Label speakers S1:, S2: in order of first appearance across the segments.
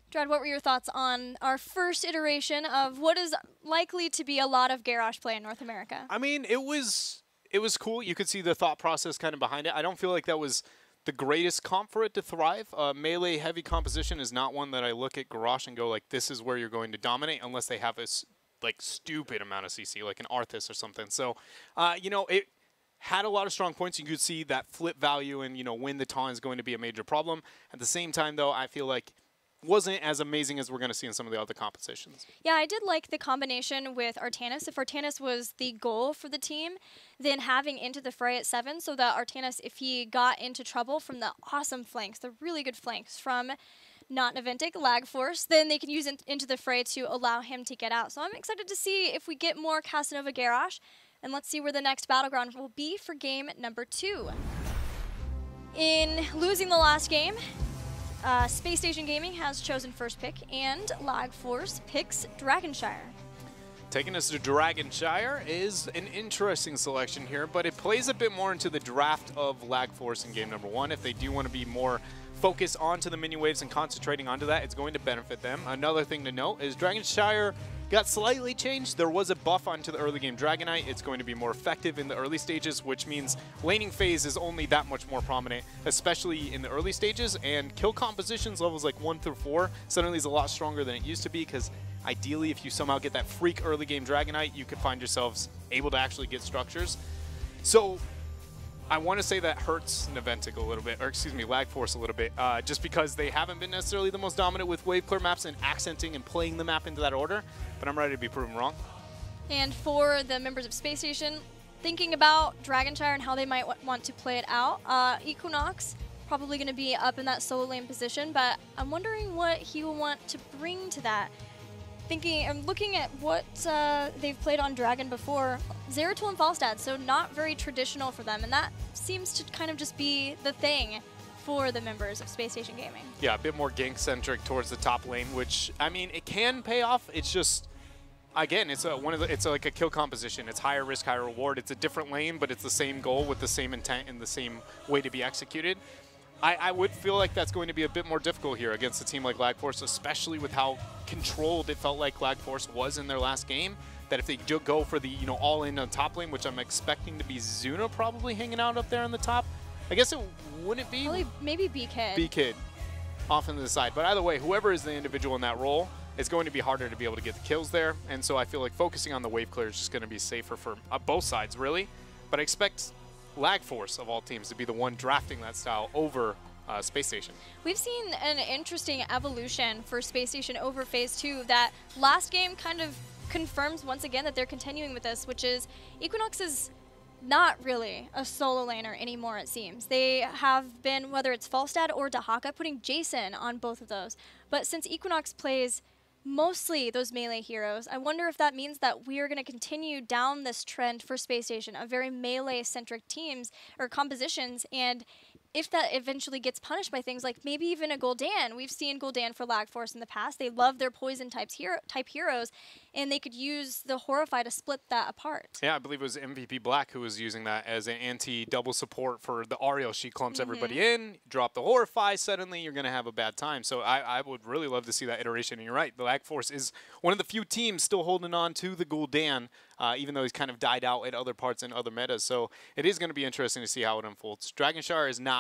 S1: Dread, what were your thoughts on our first iteration of what is likely to be a lot of Garrosh play in North America?
S2: I mean, it was cool. You could see the thought process kind of behind it. I don't feel like that was the greatest comp for it to thrive. Melee heavy composition is not one that I look at Garrosh and go like, this is where you're going to dominate, unless they have a like stupid amount of CC, like an Arthas or something. So, you know, it had a lot of strong points. You could see that flip value and, you know, when the taunt is going to be a major problem. At the same time, though, I feel like wasn't as amazing as we're going to see in some of the other compositions.
S1: Yeah, I did like the combination with Artanis. If Artanis was the goal for the team, then having into the fray at 7 so that Artanis, if he got into trouble from the awesome flanks, the really good flanks from not Naventic, Lag Force, then they can use into the fray to allow him to get out. So I'm excited to see if we get more Casanova Garrosh, and let's see where the next battleground will be for game number 2. In losing the last game, Space Station Gaming has chosen first pick, and Lag Force picks Dragonshire.
S2: Taking us to Dragonshire is an interesting selection here, but it plays a bit more into the draft of Lag Force in game number 1. If they do want to be more focused onto the minion waves and concentrating onto that, it's going to benefit them. Another thing to note is Dragonshire got slightly changed. There was a buff onto the early game Dragonite. It's going to be more effective in the early stages, which means laning phase is only that much more prominent, especially in the early stages. And kill compositions levels like 1 through 4 suddenly is a lot stronger than it used to be, because ideally, if you somehow get that freak early game Dragonite, you could find yourselves able to actually get structures. So I want to say that hurts Naventic a little bit, or excuse me, Lag Force a little bit, just because they haven't been necessarily the most dominant with wave clear maps and accenting and playing the map into that order, but I'm ready to be proven wrong.
S1: And for the members of Space Station, thinking about Dragonshire and how they might want to play it out, Equinox probably going to be up in that solo lane position, but I'm wondering what he will want to bring to that. I'm looking at what they've played on Dragon before, Zeratul and Falstad, so not very traditional for them, and that seems to kind of just be the thing for the members of Space Station Gaming.
S2: Yeah, a bit more gank-centric towards the top lane, which, I mean, it can pay off. It's just, again, it's like a kill composition. It's higher risk, higher reward. It's a different lane, but it's the same goal with the same intent and the same way to be executed. I would feel like that's going to be a bit more difficult here against a team like Lag Force, especially with how controlled it felt like Lag Force was in their last game. That if they do go for the all-in on top lane, which I'm expecting to be Zuna probably hanging out up there on the top. I guess it wouldn't be.
S1: Probably maybe B-Kid.
S2: B-Kid off into the side. But either way, whoever is the individual in that role, it's going to be harder to be able to get the kills there. And so I feel like focusing on the wave clear is just going to be safer for both sides, really. But I expect Lag Force, of all teams, to be the one drafting that style over Space Station.
S1: We've seen an interesting evolution for Space Station over Phase 2 that last game kind of confirms once again that they're continuing with this, which is Equinox is not really a solo laner anymore, it seems. They have been, whether it's Falstad or Dahaka, putting Jason on both of those. But since Equinox plays mostly those melee heroes, I wonder if that means that we are going to continue down this trend for Space Station of very melee-centric teams or compositions, and if that eventually gets punished by things like maybe even a Gul'dan. We've seen Gul'dan for Lag Force in the past. They love their poison type heroes, and they could use the Horrify to split that apart.
S2: Yeah, I believe it was MVP Black who was using that as an anti-double support for the Ariel. She clumps everybody in, drop the Horrify, suddenly you're going to have a bad time. So I would really love to see that iteration, and you're right. The Lag Force is one of the few teams still holding on to the Gul'dan, even though he's kind of died out at other parts and other metas. So it is going to be interesting to see how it unfolds. Dragonshire is not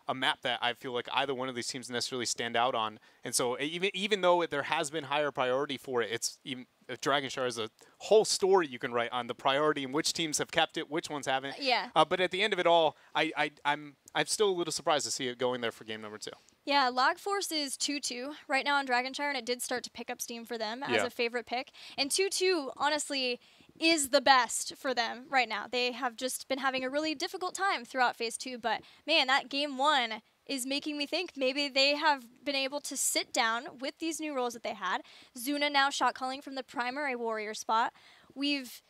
S2: a map that I feel like either one of these teams necessarily stand out on. And so even though there has been higher priority for it, it's even Dragonshire is a whole story you can write on the priority and which teams have kept it, which ones haven't.
S1: Yeah.
S2: But at the end of it all, I'm still a little surprised to see it going there for game number 2.
S1: Yeah, Lag Force is 2-2 right now on Dragonshire, and it did start to pick up steam for them as a favorite pick. And 2-2, honestly, is the best for them right now. They have just been having a really difficult time throughout Phase 2, but man, that Game 1 is making me think maybe they have been able to sit down with these new roles that they had. Zuna now shot calling from the primary warrior spot. We've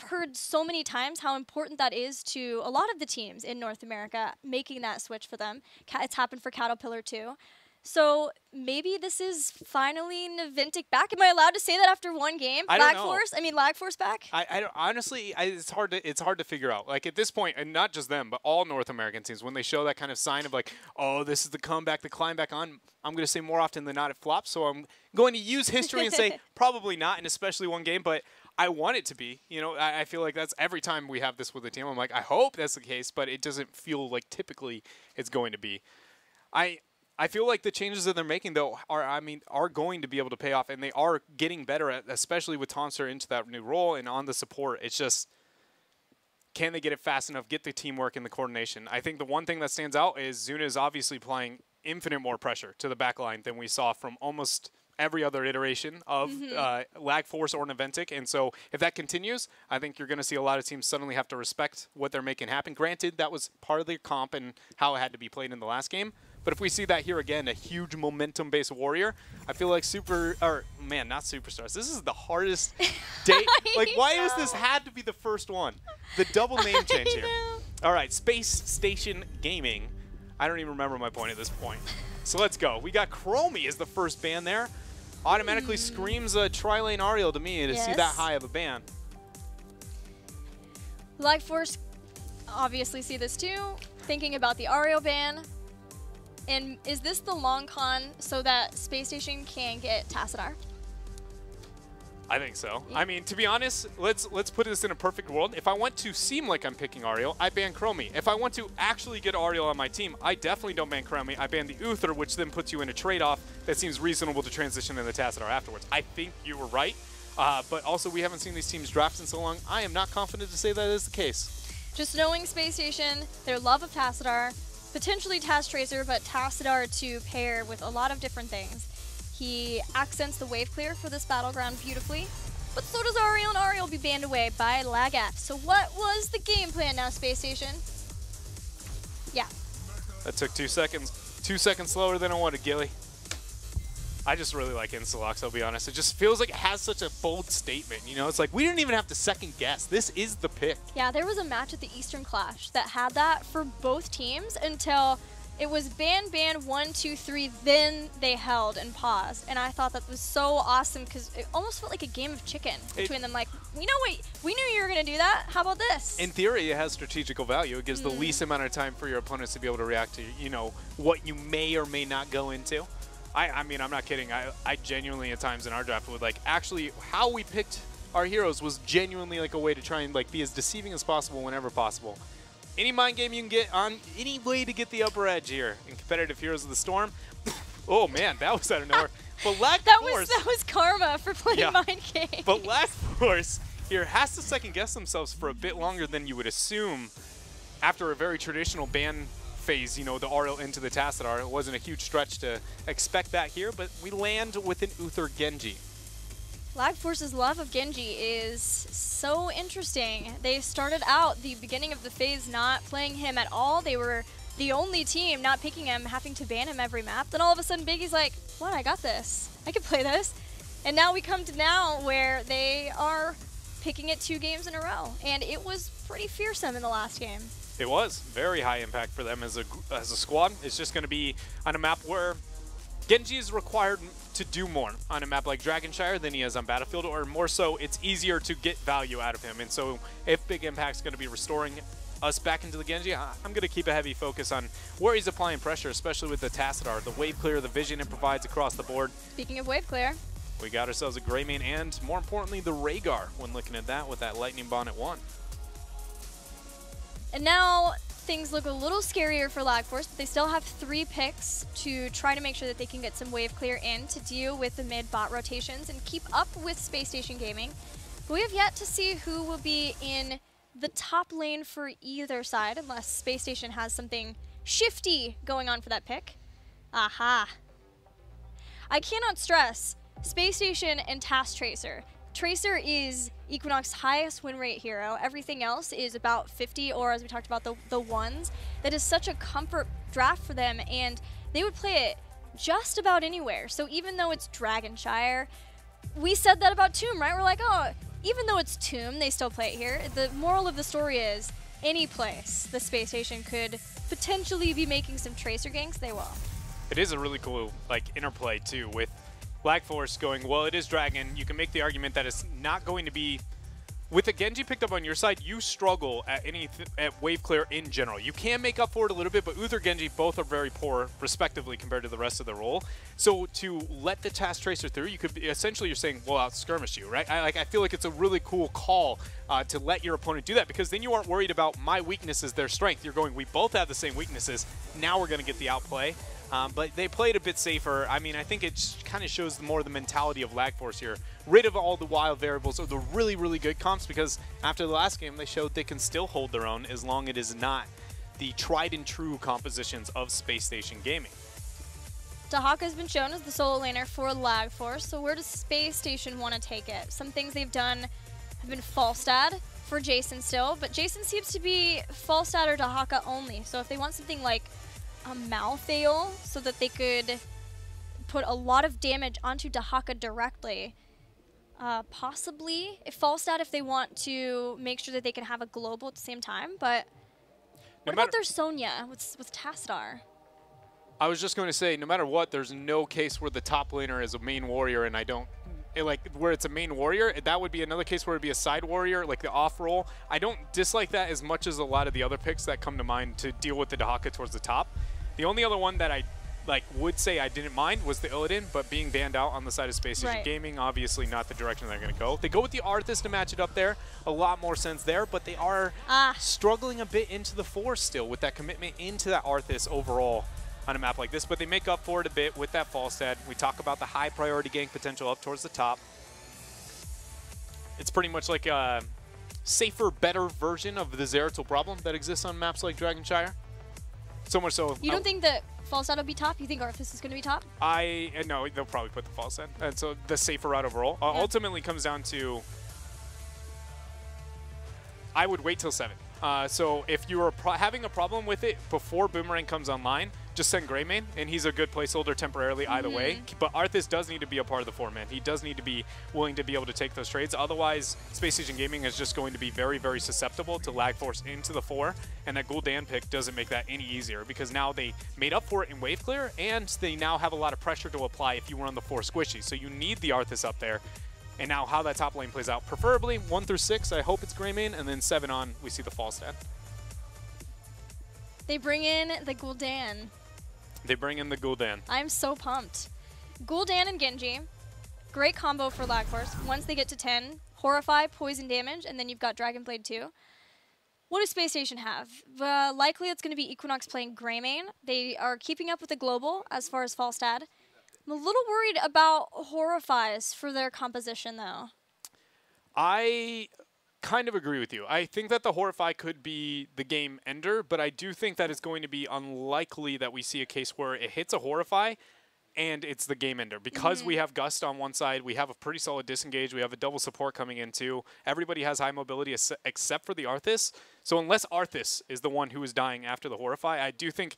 S1: heard so many times how important that is to a lot of the teams in North America, making that switch for them. It's happened for Caterpillar too. So maybe this is finally Navintic back. Am I allowed to say that after one game?
S2: I don't know.
S1: Lag Force back?
S2: I don't, honestly, it's hard to figure out. Like, at this point, and not just them, but all North American teams, when they show that kind of sign of like, oh, this is the comeback, the climb back on, I'm going to say more often than not it flops. So I'm going to use history and say probably not, and especially one game, but I want it to be. You know, I feel like that's every time we have this with a team, I'm like, I hope that's the case, but it doesn't feel like typically it's going to be. I feel like the changes that they're making, though, are going to be able to pay off, and they are getting better at, especially with Tonser into that new role and on the support. It's just, can they get it fast enough, get the teamwork and the coordination? I think the one thing that stands out is Zuna is obviously applying infinite more pressure to the back line than we saw from almost every other iteration of Lag Force or Naventic. And so if that continues, I think you're going to see a lot of teams suddenly have to respect what they're making happen. Granted, that was part of the comp and how it had to be played in the last game. But if we see that here again, a huge momentum-based warrior, I feel like not Superstars. This is the hardest day. Like, why has this had to be the first one? The double name change here. All right, Space Station Gaming. I don't even remember my point at this point. So let's go. We got Chromie as the first ban there. Automatically screams a tri-lane Ariel to me to see that high of a ban.
S1: Lag Force obviously see this too. Thinking about the Ariel ban. And is this the long con so that Space Station can get Tassadar?
S2: I think so. Yeah. I mean, to be honest, let's put this in a perfect world. If I want to seem like I'm picking Ariel, I ban Chromie. If I want to actually get Ariel on my team, I definitely don't ban Chromie. I ban the Uther, which then puts you in a trade-off that seems reasonable to transition into Tassadar afterwards. I think you were right, but also we haven't seen these teams draft in so long. I am not confident to say that is the case.
S1: Just knowing Space Station, their love of Tassadar, potentially Task Tracer, but Tassadar to pair with a lot of different things. He accents the wave clear for this battleground beautifully, but so does Ariel, and Ariel will be banned away by Lagaf. So what was the game plan now, Space Station? Yeah.
S2: That took 2 seconds. 2 seconds slower than I wanted, Gilly. I just really like Instalox, I'll be honest. It just feels like it has such a bold statement, you know? It's like, we didn't even have to second guess. This is the pick.
S1: Yeah, there was a match at the Eastern Clash that had that for both teams until it was ban, 1, 2, 3, then they held and paused. And I thought that was so awesome because it almost felt like a game of chicken between them. Like, we knew you were going to do that. How about this?
S2: In theory, it has strategical value. It gives the least amount of time for your opponents to be able to react to, you know, what you may or may not go into. I mean, I'm not kidding. I genuinely at times in our draft would like, actually, how we picked our heroes was genuinely like a way to try and like be as deceiving as possible whenever possible. Any mind game you can get on, any way to get the upper edge here in competitive Heroes of the Storm. Oh man, that was out of nowhere. But Lag Force,
S1: that was karma for playing mind game.
S2: But Lag Force here has to second guess themselves for a bit longer than you would assume after a very traditional ban phase, you know, the Ariel into the Tassadar. It wasn't a huge stretch to expect that here, but we land with an Uther Genji.
S1: Lag Force's love of Genji is so interesting. They started out the beginning of the phase not playing him at all. They were the only team not picking him, having to ban him every map. Then all of a sudden Biggie's like, what, I got this. I can play this. And now we come to now where they are picking it 2 games in a row. And it was pretty fearsome in the last game. It
S2: was very high impact for them as a squad. It's just going to be on a map where Genji is required to do more on a map like Dragonshire than he is on Battlefield, or more so, it's easier to get value out of him. And so if Big Impact's going to be restoring us back into the Genji, I'm going to keep a heavy focus on where he's applying pressure, especially with the Tassadar, the wave clear, the vision it provides across the board.
S1: Speaking of wave clear,
S2: we got ourselves a Greymane and, more importantly, the Rhaegar when looking at that with that Lightning Bond at 1.
S1: And now things look a little scarier for Lag Force, but they still have 3 picks to try to make sure that they can get some wave clear in to deal with the mid-bot rotations and keep up with Space Station Gaming. But we have yet to see who will be in the top lane for either side, unless Space Station has something shifty going on for that pick. Aha. I cannot stress Space Station and Task Tracer. Tracer is Equinox's highest win rate hero. Everything else is about 50, or as we talked about, the ones. That is such a comfort draft for them, and they would play it just about anywhere. So even though it's Dragonshire, we said that about Tomb, right? We're like, oh, even though it's Tomb, they still play it here. The moral of the story is, any place the Space Station could potentially be making some Tracer ganks, they will.
S2: It is a really cool like interplay too with Black Force going, well, it is Dragon. You can make the argument that it's not going to be. With a Genji picked up on your side, you struggle at wave clear in general. You can make up for it a little bit, but Uther Genji both are very poor, respectively, compared to the rest of the role. So to let the Task Tracer through, you could be, essentially you're saying, well, I'll skirmish you, right? I feel like it's a really cool call to let your opponent do that, because then you aren't worried about my weakness is their strength. You're going, we both have the same weaknesses. Now we're going to get the outplay. But they played a bit safer. I mean, I think it kind of shows more the mentality of Lag Force here. Rid of all the wild variables of the really, really good comps, because after the last game, they showed they can still hold their own as long as it is not the tried and true compositions of Space Station Gaming.
S1: Dahaka has been shown as the solo laner for Lag Force, so where does Space Station want to take it? Some things they've done have been Falstad for Jason still, but Jason seems to be Falstad or Dahaka only, so if they want something like a Malthael so that they could put a lot of damage onto Dahaka directly. Possibly if Falstad if they want to make sure that they can have a global at the same time, but what about their Sonya with Tassadar?
S2: I was just going to say, no matter what, there's no case where the top laner is a main warrior, and I don't where it's a main warrior. That would be another case where it'd be a side warrior, like the off role. I don't dislike that as much as a lot of the other picks that come to mind to deal with the Dahaka towards the top. The only other one that I would say I didn't mind was the Illidan, but being banned out on the side of Space Station Gaming, obviously not the direction they're going to go. They go with the Arthas to match it up there, a lot more sense there, but they are struggling a bit into the Force still with that commitment into that Arthas overall on a map like this, but they make up for it a bit with that Falstad. We talk about the high priority gank potential up towards the top. It's pretty much like a safer, better version of the Zeratul problem that exists on maps like Dragonshire. So much so.
S1: You don't think that Falstad will be top? You think Arthas is going to be top?
S2: No, they'll probably put the Falstad. And so the safer route overall. Ultimately comes down to, I would wait till 7. So if you are having a problem with it before Boomerang comes online, just send Greymane, and he's a good placeholder temporarily either way. But Arthas does need to be a part of the 4-man. He does need to be willing to be able to take those trades. Otherwise, Space Station Gaming is just going to be very, very susceptible to Lag Force into the 4, and that Gul'dan pick doesn't make that any easier, because now they made up for it in wave clear, and they now have a lot of pressure to apply if you run the 4 squishy. So you need the Arthas up there. And now how that top lane plays out, preferably 1 through 6, I hope it's Greymane, and then 7 on, we see the Falstad.
S1: They bring in the Gul'dan.
S2: They bring in the Gul'dan. I'm
S1: so pumped. Gul'dan and Genji, great combo for Lag Force. Once they get to 10, Horrify, poison damage, and then you've got Dragonblade 2. What does Space Station have? Likely it's going to be Equinox playing Greymane. They are keeping up with the global as far as Falstad. I'm a little worried about Horrifies for their composition, though.
S2: I kind of agree with you. I think that the Horrify could be the game ender, but I do think that it's going to be unlikely that we see a case where it hits a Horrify and it's the game ender. Because we have Gust on one side, we have a pretty solid disengage, we have a double support coming in too. Everybody has high mobility except for the Arthas. So unless Arthas is the one who is dying after the Horrify, I do think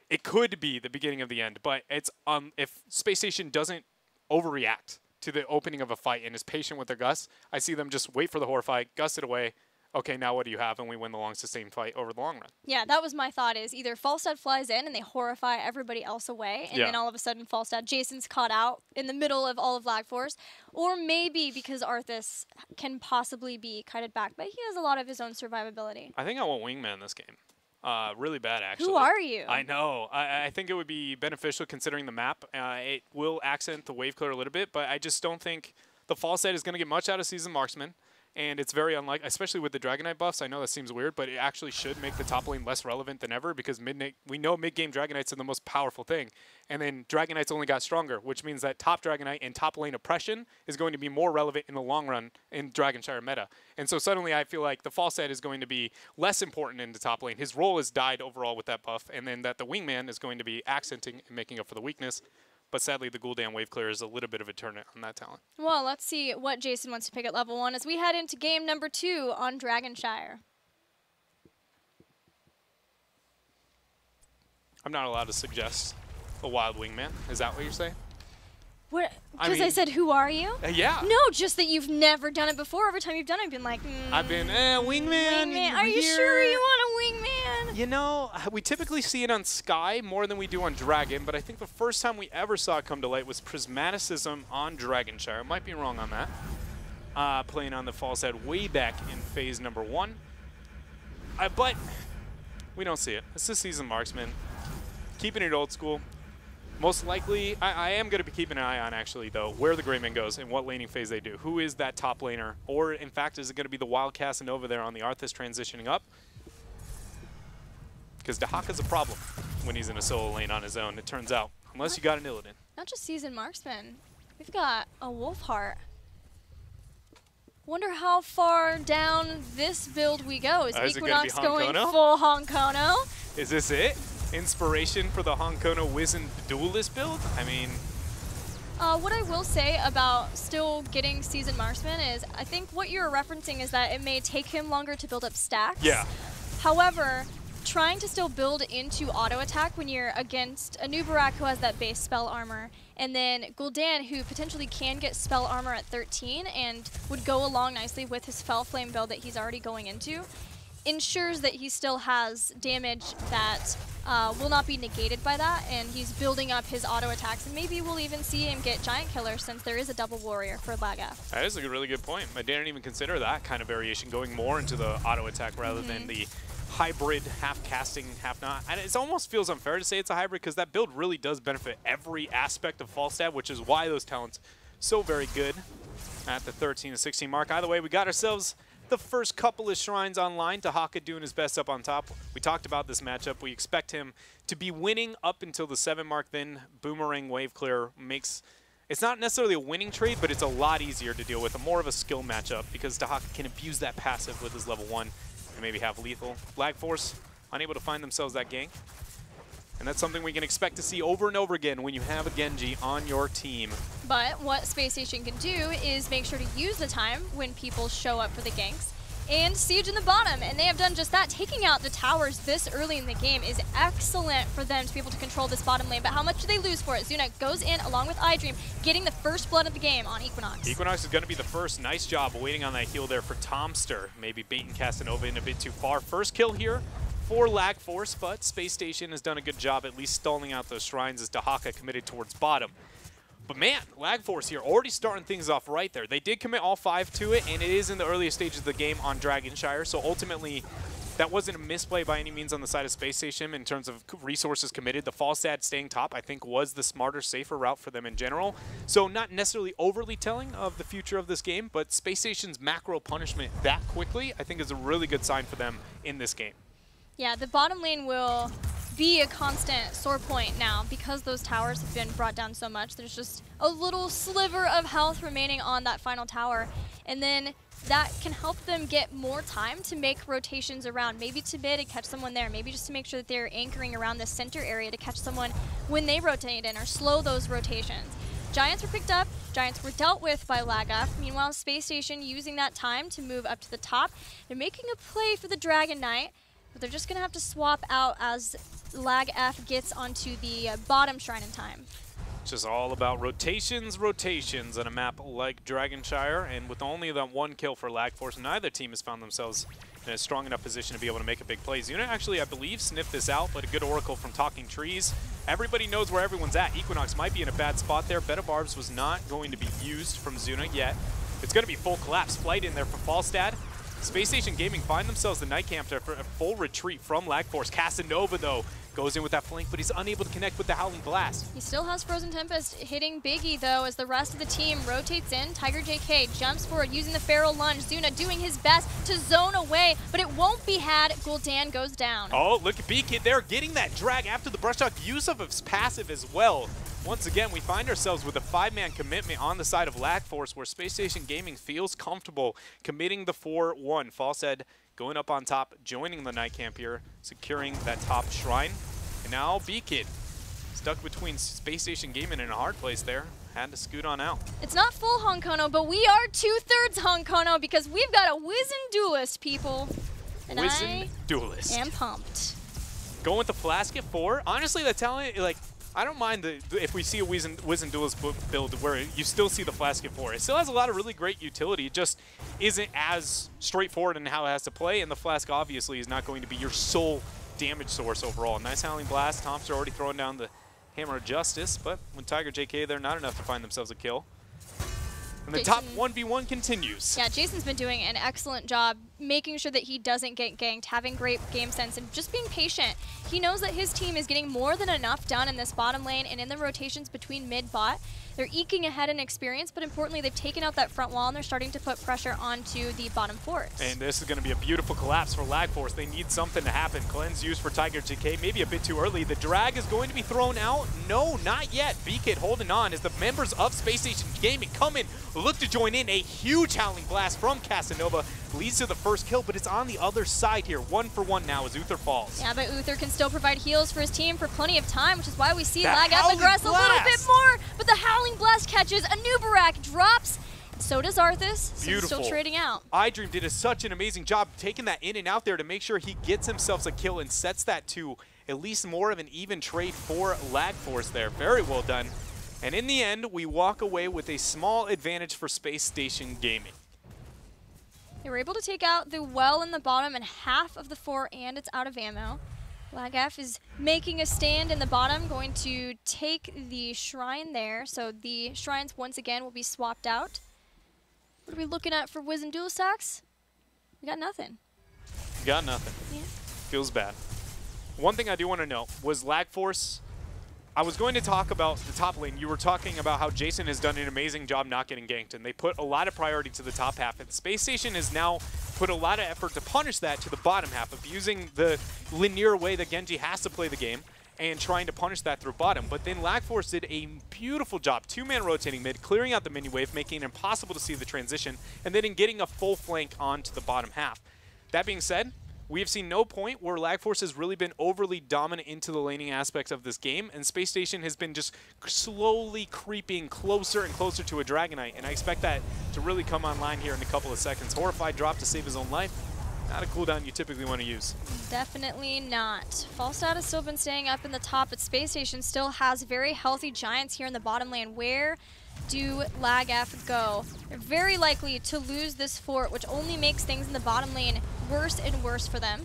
S2: it could be the beginning of the end. But it's if Space Station doesn't overreact to the opening of a fight and is patient with their Gust, I see them just wait for the Horrify, Gust it away. Okay, now what do you have? And we win the long sustained fight over the long run. Yeah,
S1: that was my thought, is either Falstad flies in and they Horrify everybody else away, and then all of a sudden Falstad, Jason's caught out in the middle of all of Lag Force, or maybe because Arthas can possibly be kited back, but he has a lot of his own survivability.
S2: I think I want Wingman this game. Really bad, actually.
S1: Who are you?
S2: I know. I think it would be beneficial considering the map. It will accent the wave clear a little bit, but I just don't think the Falstad is going to get much out of Seasoned Marksman. And it's very unlikely, especially with the Dragonite buffs. I know that seems weird, but it actually should make the top lane less relevant than ever, because we know mid-game Dragonites are the most powerful thing. And then Dragonites only got stronger, which means that top Dragonite and top lane oppression is going to be more relevant in the long run in Dragonshire meta. And so suddenly I feel like the Falstad is going to be less important in the top lane. His role has died overall with that buff, and then that the Wingman is going to be accenting and making up for the weakness. But sadly, the Gul'dan wave clear is a little bit of a turn on that talent.
S1: Well, let's see what Jason wants to pick at level 1 as we head into game number 2 on Dragonshire.
S2: I'm not allowed to suggest a wild Wingman. Is that what you're saying?
S1: What? Because I said, who are you?
S2: Yeah.
S1: No, just that you've never done it before. Every time you've done it, I've been like,
S2: I've been, Wingman.
S1: Are you sure you want a Wingman?
S2: You know, we typically see it on Sky more than we do on Dragon, but I think the first time we ever saw it come to light was Prismaticism on Dragonshire. I might be wrong on that. Playing on the False Head way back in phase number 1. But we don't see it. It's this season marksman. Keeping it old school. Most likely, I am going to be keeping an eye on, actually, though, where the Greymane goes and what laning phase they do. Who is that top laner? Or, in fact, is it going to be the Wild Casanova there on the Arthas transitioning up? Because Dahaka's a problem when he's in a solo lane on his own, it turns out. Unless you got an Illidan.
S1: Not just seasoned marksman. We've got a Wolfheart. Wonder how far down this build we go. Is Equinox going full Honkono?
S2: Is this it? Inspiration for the Honkono Wizened Duelist build? I mean...
S1: what I will say about still getting seasoned marksman is I think what you're referencing is that it may take him longer to build up stacks.
S2: Yeah.
S1: However, trying to still build into auto attack when you're against a Nubarak who has that base spell armor, and then Gul'dan who potentially can get spell armor at 13 and would go along nicely with his Fell Flame build that he's already going into, ensures that he still has damage that will not be negated by that, and he's building up his auto attacks, and maybe we'll even see him get Giant Killer since there is a double warrior for Lagaf.
S2: That is a really good point. I didn't even consider that kind of variation, going more into the auto attack rather than the hybrid, half casting, half not. And it almost feels unfair to say it's a hybrid because that build really does benefit every aspect of Falstad, which is why those talents so very good at the 13 to 16 mark. Either way, we got ourselves the first couple of shrines online. Dahaka doing his best up on top. We talked about this matchup. We expect him to be winning up until the 7 mark. Then Boomerang Wave Clear makes... It's not necessarily a winning trade, but it's a lot easier to deal with. More of a skill matchup because Dahaka can abuse that passive with his level 1 and maybe have lethal. Lag Force unable to find themselves that gank. And that's something we can expect to see over and over again when you have a Genji on your team.
S1: But what Space Station can do is make sure to use the time when people show up for the ganks and siege in the bottom. And they have done just that. Taking out the towers this early in the game is excellent for them to be able to control this bottom lane. But how much do they lose for it? Zuna goes in along with iDream, getting the first blood of the game on Equinox.
S2: Equinox is going to be the first. Nice job waiting on that heal there for Tomster. Maybe baiting Casanova in a bit too far. First kill here for Lag Force, but Space Station has done a good job at least stalling out those shrines as Dahaka committed towards bottom. But man, Lag Force here already starting things off right there. They did commit all 5 to it, and it is in the earliest stages of the game on Dragonshire, so ultimately that wasn't a misplay by any means on the side of Space Station in terms of resources committed. The Falstad staying top, I think, was the smarter, safer route for them in general. So not necessarily overly telling of the future of this game, but Space Station's macro punishment that quickly, I think, is a really good sign for them in this game.
S1: Yeah, the bottom lane will be a constant sore point now because those towers have been brought down so much. There's just a little sliver of health remaining on that final tower. And then that can help them get more time to make rotations around, maybe to mid and catch someone there, maybe just to make sure that they're anchoring around the center area to catch someone when they rotate in or slow those rotations. Giants were picked up, Giants were dealt with by Lagaf. Meanwhile, Space Station using that time to move up to the top. They're making a play for the Dragon Knight, but they're just going to have to swap out as Lagaf gets onto the bottom shrine in time.
S2: It's just all about rotations on a map like Dragonshire, and with only that 1 kill for Lag Force, neither team has found themselves in a strong enough position to be able to make a big play. Zuna actually, I believe, sniffed this out, but a good oracle from Talking Trees. Everybody knows where everyone's at. Equinox might be in a bad spot there. Beta Barbs was not going to be used from Zuna yet. It's going to be full collapse. Flight in there from Falstad. Space Station Gaming find themselves the night camp after a full retreat from Lag Force. Casanova, though, goes in with that flank, but he's unable to connect with the Howling Blast.
S1: He still has Frozen Tempest hitting Biggie, though, as the rest of the team rotates in. Tiger JK jumps forward using the Feral Lunge. Zuna doing his best to zone away, but it won't be had. Gul'dan goes down.
S2: Oh, look at B-Kid there, getting that drag after the brush talk. Use of his passive as well. Once again, we find ourselves with a 5-man commitment on the side of Lag Force, where Space Station Gaming feels comfortable committing the 4-1. Falstad going up on top, joining the night camp here, securing that top shrine. And now B-Kid stuck between Space Station Gaming in a hard place there. Had to scoot on out.
S1: It's not full Honkono, but we are 2/3 Honkono because we've got a Wizened Duelist, people. And
S2: Wizened Duelist.
S1: I am pumped.
S2: Going with the Flask at 4. Honestly, the talent, like, I don't mind if we see a Wizened Duelist build where you still see the Flask at 4. It still has a lot of really great utility. It just isn't as straightforward in how it has to play, and the Flask obviously is not going to be your sole damage source overall. Nice Howling Blast. Thompson already throwing down the Hammer of Justice, but with Tiger JK there, not enough to find themselves a kill. And the top 1v1 continues.
S1: Yeah, Jason's been doing an excellent job making sure that he doesn't get ganked, having great game sense, and just being patient. He knows that his team is getting more than enough done in this bottom lane and in the rotations between mid-bot. They're eking ahead in experience, but importantly, they've taken out that front wall and they're starting to put pressure onto the bottom forts.
S2: And this is going to be a beautiful collapse for Lag Force. They need something to happen. Cleanse used for Tiger JK, maybe a bit too early. The drag is going to be thrown out. No, not yet. B-Kid holding on as the members of Space Station Gaming come in, look to join in. A huge Howling Blast from Casanova leads to the first kill, but it's on the other side here. 1-for-1 now as Uther falls.
S1: Yeah, but Uther can still provide heals for his team for plenty of time, which is why we see
S2: That
S1: Lag F aggress a little
S2: Blast!
S1: bit more. But the Howling Blast catches, a new Barak drops, so does Arthas, so he's still trading out.
S2: iDream did such an amazing job taking that in and out there to make sure he gets himself a kill and sets that to at least more of an even trade for Lag Force there. Very well done. And in the end, we walk away with a small advantage for Space Station Gaming.
S1: They were able to take out the well in the bottom and half of the fort, and it's out of ammo. Lag F is making a stand in the bottom, going to take the shrine there. So the shrines once again will be swapped out. What are we looking at for Wiz and dual stacks? We got nothing.
S2: Got nothing.
S1: Yeah.
S2: Feels bad. One thing I do want to know was Lag Force. I was going to talk about the top lane. You were talking about how Jason has done an amazing job not getting ganked, and they put a lot of priority to the top half. And Space Station has now put a lot of effort to punish that to the bottom half of using the linear way that Genji has to play the game and trying to punish that through bottom. But then Lag Force did a beautiful job, two-man rotating mid, clearing out the mini wave, making it impossible to see the transition, and then in getting a full flank onto the bottom half. That being said, we have seen no point where Lag Force has really been overly dominant into the laning aspects of this game, and Space Station has been just slowly creeping closer and closer to a Dragonite, and I expect that to really come online here in a couple of seconds. Horrified drop to save his own life. Not a cooldown you typically want to use.
S1: Definitely not. Falstad has still been staying up in the top, but Space Station still has very healthy giants here in the bottom lane. Where do Lag F go? They're very likely to lose this fort, which only makes things in the bottom lane worse and worse for them.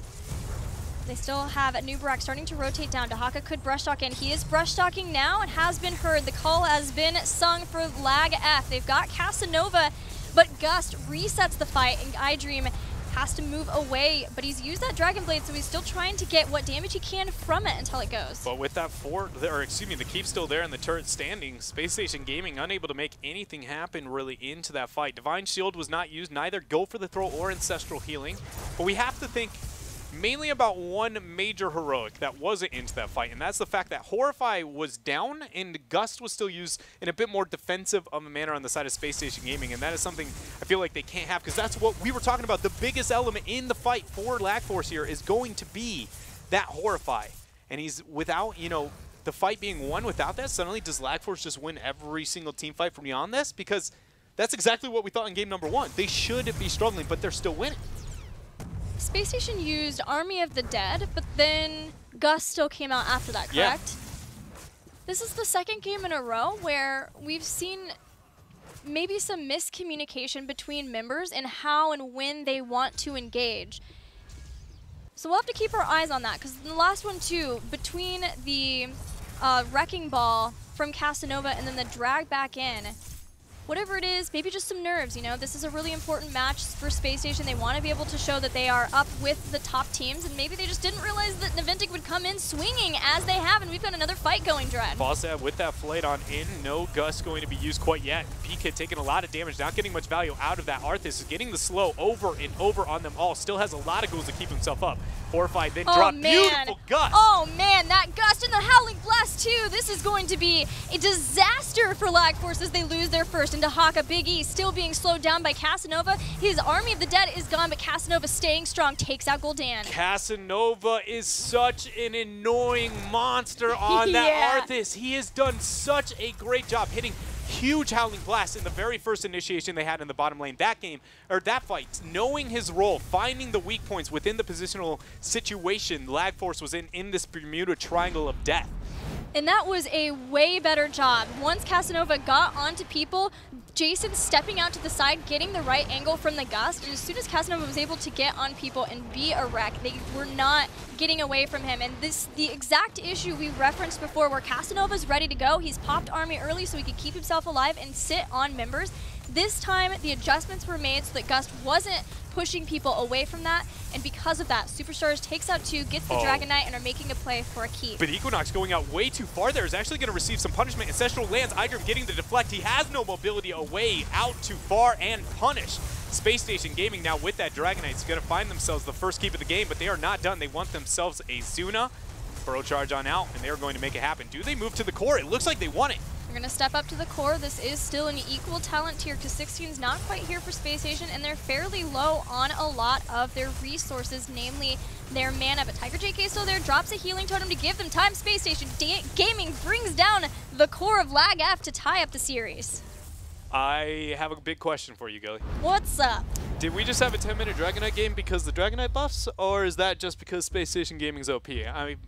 S1: They still have a new Barak starting to rotate down. Dahaka could brush talk in. He is brush talking now and has been heard. The call has been sung for Lag F. They've got Casanova, but Gust resets the fight, and iDream has to move away, but he's used that Dragon Blade, so he's still trying to get what damage he can from it until it goes.
S2: But with that fort, or excuse me, the keep still there and the turret standing, Space Station Gaming unable to make anything happen really into that fight. Divine Shield was not used, neither Go for the Throw or Ancestral Healing, but we have to think mainly about one major heroic that wasn't into that fight, and that's the fact that Horrify was down and Gust was still used in a bit more defensive of a manner on the side of Space Station Gaming, and that is something I feel like they can't have, because that's what we were talking about. The biggest element in the fight for Lag Force here is going to be that Horrify, and he's without, you know, the fight being won without that. Suddenly does Lag Force just win every single team fight from beyond this? Because that's exactly what we thought in game number 1. They should be struggling, but they're still winning.
S1: Space Station used Army of the Dead, but then Gus still came out after that, correct?
S2: Yeah.
S1: This is the second game in a row where we've seen maybe some miscommunication between members and how and when they want to engage. So we'll have to keep our eyes on that, because in the last one too, between the Wrecking Ball from Casanova and then the drag back in, whatever it is, maybe just some nerves, you know? This is a really important match for Space Station. They want to be able to show that they are up with the top teams, and maybe they just didn't realize that Naventic would come in swinging as they have, and we've got another fight going, Dread.
S2: Falstad with that flight on in, no Gus going to be used quite yet. P-Kid taking a lot of damage, not getting much value out of that. Arthas is getting the slow over and over on them all. Still has a lot of goals to keep himself up. Horrified, then drop. Beautiful Gust.
S1: Oh man, that Gust and the Howling Blast too. This is going to be a disaster for Lag Force as they lose their first. And Dahaka, Big E, still being slowed down by Casanova. His Army of the Dead is gone, but Casanova staying strong, takes out Gul'dan.
S2: Casanova is such an annoying monster on that Arthas. He has done such a great job hitting huge Howling Blast in the very first initiation they had in the bottom lane. That game, or that fight, knowing his role, finding the weak points within the positional situation Lag Force was in this Bermuda Triangle of Death.
S1: And that was a way better job. Once Casanova got onto people, Jason stepping out to the side, getting the right angle from the Gust, and as soon as Casanova was able to get on people and be a wreck, they were not getting away from him. And the exact issue we referenced before, where Casanova's ready to go. He's popped Army early so he could keep himself alive and sit on members. This time, the adjustments were made so that Gust wasn't pushing people away from that, and because of that, Superstars takes out 2, gets the Dragon Knight, and are making a play for a keep.
S2: But Equinox going out way too far there is actually going to receive some punishment. Ancestral lands, Idrim getting the deflect. He has no mobility away, out too far, and punished. Space Station Gaming now with that Dragon Knight is going to find themselves the first keep of the game, but they are not done. They want themselves a Zuna. Burrow charge on out, and they are going to make it happen. Do they move to the core? It looks like they want it.
S1: They're going to step up to the core. This is still an equal talent tier because 16's not quite here for Space Station, and they're fairly low on a lot of their resources, namely their mana. But Tiger JK still there, drops a healing totem to give them time. Space Station Gaming brings down the core of Lag F to tie up the series.
S2: I have a big question for you, Gilly.
S1: What's up?
S2: Did we just have a 10-minute Dragon Knight game because the Dragon Knight buffs, or is that just because Space Station Gaming's OP?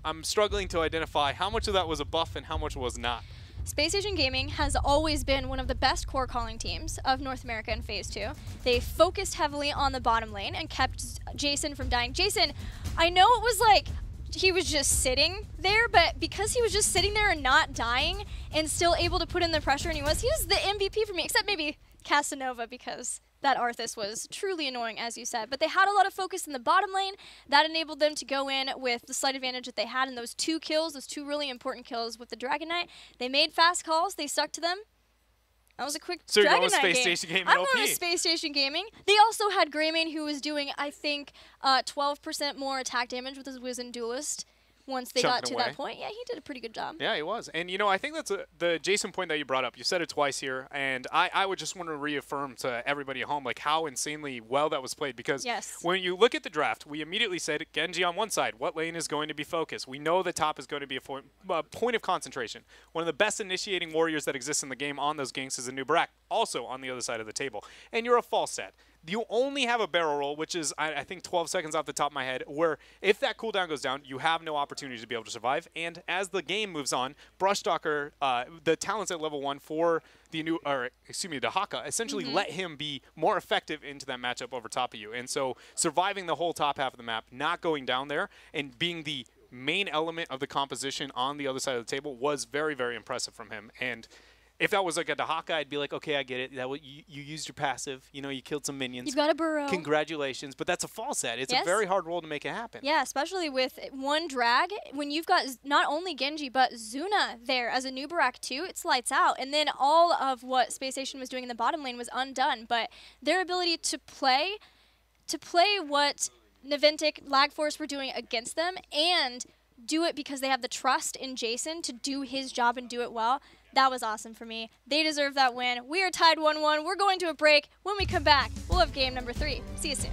S2: I'm struggling to identify how much of that was a buff and how much was not.
S1: Space Station Gaming has always been one of the best core calling teams of North America in Phase 2. They focused heavily on the bottom lane and kept Jason from dying. Jason, I know it was like he was just sitting there, but because he was just sitting there and not dying and still able to put in the pressure, and he was the MVP for me, except maybe Casanova, because that Arthas was truly annoying, as you said. But they had a lot of focus in the bottom lane. That enabled them to go in with the slight advantage that they had in those 2 kills, those 2 really important kills with the Dragon Knight. They made fast calls. They stuck to them. That was a quick Dragon Knight game.
S2: Space Station Gaming
S1: I'm
S2: OP.
S1: going with Space Station Gaming. They also had Greymane, who was doing, I think, 12% more attack damage with his Wizened Duelist. Once they got to that point, yeah, he did a pretty good job.
S2: Yeah, he was. And, you know, I think that's the Jason point that you brought up. You said it twice here, and I would just want to reaffirm to everybody at home, like, how insanely well that was played. Because when you look at the draft, we immediately said Genji on one side. What lane is going to be focused? We know the top is going to be a point of concentration. One of the best initiating warriors that exists in the game on those ganks is a Nubarak, also on the other side of the table. And you're a false set. You only have a barrel roll, which is, I think, 12 seconds off the top of my head, where if that cooldown goes down, you have no opportunity to be able to survive. And as the game moves on, Brushstalker, the talents at level 1 for the Haka, essentially let him be more effective into that matchup over top of you. And so surviving the whole top half of the map, not going down there, and being the main element of the composition on the other side of the table was very, very impressive from him. And if that was like a Dahaka, I'd be like, okay, I get it. That you used your passive. You know, you killed some minions.
S1: You've got a burrow.
S2: Congratulations. But that's a false set. It's a very hard role to make it happen.
S1: Yeah, especially with one drag. When you've got not only Genji, but Zuna there as a Nubarak too, it's lights out. And then all of what Space Station was doing in the bottom lane was undone. But their ability to play what Naventic, Lag Force were doing against them, and do it because they have the trust in Jason to do his job and do it well. That was awesome for me. They deserve that win. We are tied 1-1. We're going to a break. When we come back, we'll have game number 3. See you soon.